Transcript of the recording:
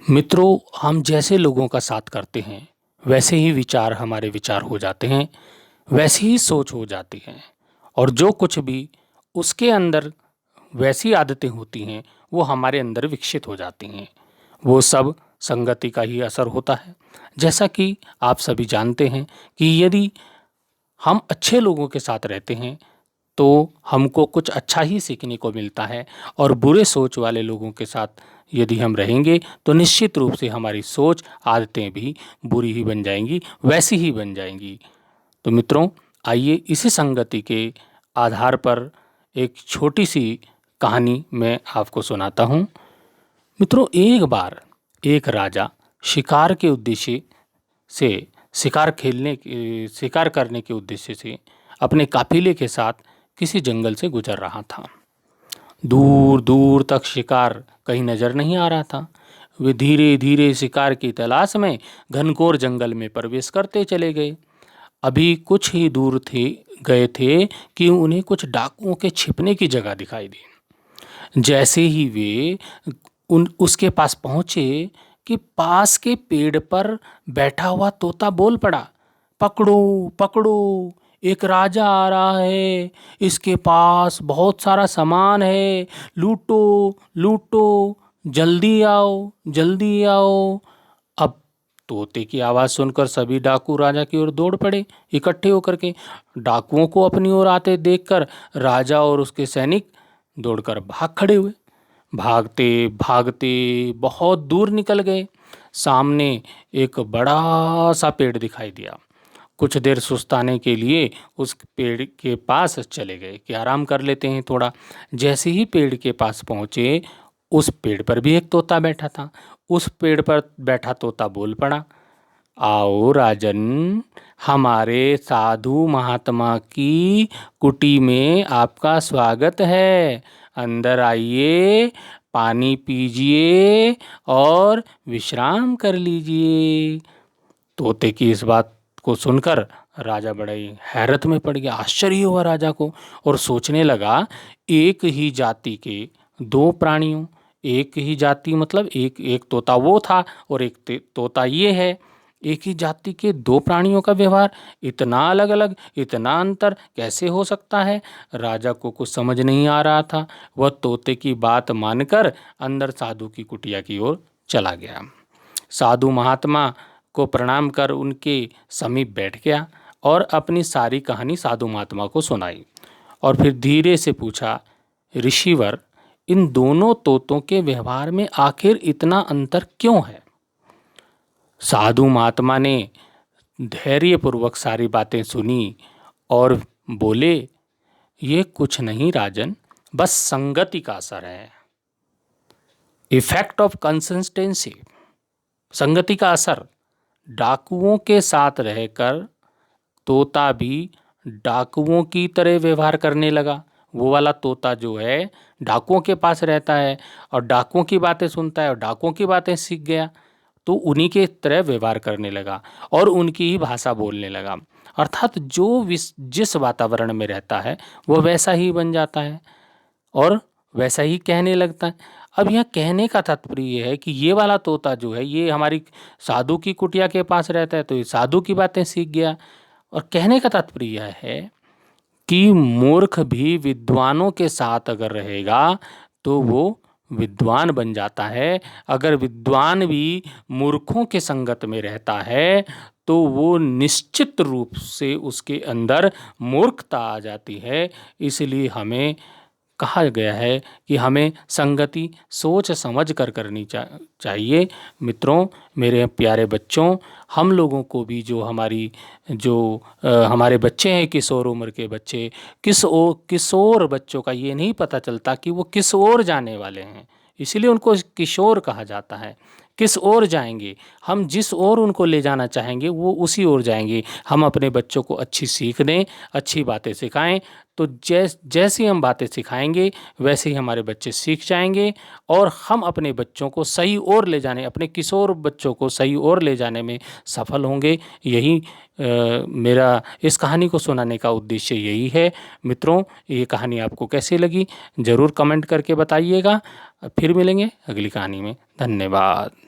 मित्रों, हम जैसे लोगों का साथ करते हैं वैसे ही विचार हमारे विचार हो जाते हैं, वैसी ही सोच हो जाती है और जो कुछ भी उसके अंदर वैसी आदतें होती हैं वो हमारे अंदर विकसित हो जाती हैं। वो सब संगति का ही असर होता है। जैसा कि आप सभी जानते हैं कि यदि हम अच्छे लोगों के साथ रहते हैं तो हमको कुछ अच्छा ही सीखने को मिलता है और बुरे सोच वाले लोगों के साथ यदि हम रहेंगे तो निश्चित रूप से हमारी सोच आदतें भी बुरी ही बन जाएंगी, वैसी ही बन जाएंगी। तो मित्रों, आइए इसी संगति के आधार पर एक छोटी सी कहानी मैं आपको सुनाता हूँ। मित्रों, एक बार एक राजा शिकार के उद्देश्य से शिकार करने के उद्देश्य से अपने काफिले के साथ किसी जंगल से गुजर रहा था। दूर दूर तक शिकार कहीं नजर नहीं आ रहा था। वे धीरे धीरे शिकार की तलाश में घनघोर जंगल में प्रवेश करते चले गए। अभी कुछ ही दूर गए थे कि उन्हें कुछ डाकुओं के छिपने की जगह दिखाई दी। जैसे ही वे उसके पास पहुंचे कि पास के पेड़ पर बैठा हुआ तोता बोल पड़ा, पकड़ो पकड़ो, एक राजा आ रहा है, इसके पास बहुत सारा सामान है, लूटो लूटो, जल्दी आओ जल्दी आओ। अब तोते की आवाज़ सुनकर सभी डाकू राजा की ओर दौड़ पड़े इकट्ठे होकर के। डाकुओं को अपनी ओर आते देखकर राजा और उसके सैनिक दौड़कर भाग खड़े हुए। भागते भागते बहुत दूर निकल गए। सामने एक बड़ा सा पेड़ दिखाई दिया। कुछ देर सुस्ताने के लिए उस पेड़ के पास चले गए कि आराम कर लेते हैं थोड़ा। जैसे ही पेड़ के पास पहुंचे, उस पेड़ पर भी एक तोता बैठा था। उस पेड़ पर बैठा तोता बोल पड़ा, आओ राजन, हमारे साधु महात्मा की कुटी में आपका स्वागत है। अंदर आइए, पानी पीजिए और विश्राम कर लीजिए। तोते की इस बात को सुनकर राजा बड़ा ही हैरत में पड़ गया। आश्चर्य हुआ राजा को और सोचने लगा, एक ही जाति के दो प्राणियों, एक ही जाति मतलब एक एक तोता वो था और एक तोता ये है, एक ही जाति के दो प्राणियों का व्यवहार इतना अलग अलग, इतना अंतर कैसे हो सकता है। राजा को कुछ समझ नहीं आ रहा था। वह तोते की बात मानकर अंदर साधु की कुटिया की ओर चला गया। साधु महात्मा को प्रणाम कर उनके समीप बैठ गया और अपनी सारी कहानी साधु महात्मा को सुनाई और फिर धीरे से पूछा, ऋषिवर, इन दोनों तोतों के व्यवहार में आखिर इतना अंतर क्यों है। साधु महात्मा ने धैर्यपूर्वक सारी बातें सुनी और बोले, ये कुछ नहीं राजन, बस संगति का असर है। इफेक्ट ऑफ कंसिस्टेंसी, संगति का असर। डाकुओं के साथ रहकर तोता भी डाकुओं की तरह व्यवहार करने लगा। वो वाला तोता जो है डाकुओं के पास रहता है और डाकुओं की बातें सुनता है और डाकुओं की बातें सीख गया, तो उन्हीं के तरह व्यवहार करने लगा और उनकी ही भाषा बोलने लगा। अर्थात जो जिस वातावरण में रहता है वो वैसा ही बन जाता है और वैसा ही कहने लगता है। अब यहाँ कहने का तात्पर्य ये है कि ये वाला तोता जो है ये हमारी साधु की कुटिया के पास रहता है तो ये साधु की बातें सीख गया। और कहने का तात्पर्य यह है कि मूर्ख भी विद्वानों के साथ अगर रहेगा तो वो विद्वान बन जाता है। अगर विद्वान भी मूर्खों के संगत में रहता है तो वो निश्चित रूप से उसके अंदर मूर्खता आ जाती है। इसलिए हमें कहा गया है कि हमें संगति सोच समझ कर करनी चाहिए। मित्रों, मेरे प्यारे बच्चों, हम लोगों को भी जो हमारे बच्चे हैं, किशोर उम्र के बच्चे, किशोर बच्चों का ये नहीं पता चलता कि वो किस ओर जाने वाले हैं, इसलिए उनको किशोर कहा जाता है। किस ओर जाएंगे, हम जिस ओर उनको ले जाना चाहेंगे वो उसी ओर जाएंगे। हम अपने बच्चों को अच्छी सीख दें, अच्छी बातें सिखाएं, तो जैसी हम बातें सिखाएंगे वैसे ही हमारे बच्चे सीख जाएंगे और हम अपने बच्चों को सही ओर ले जाने, अपने किशोर बच्चों को सही ओर ले जाने में सफल होंगे। यही मेरा इस कहानी को सुनाने का उद्देश्य यही है। मित्रों, ये कहानी आपको कैसी लगी ज़रूर कमेंट करके बताइएगा। फिर मिलेंगे अगली कहानी में। धन्यवाद।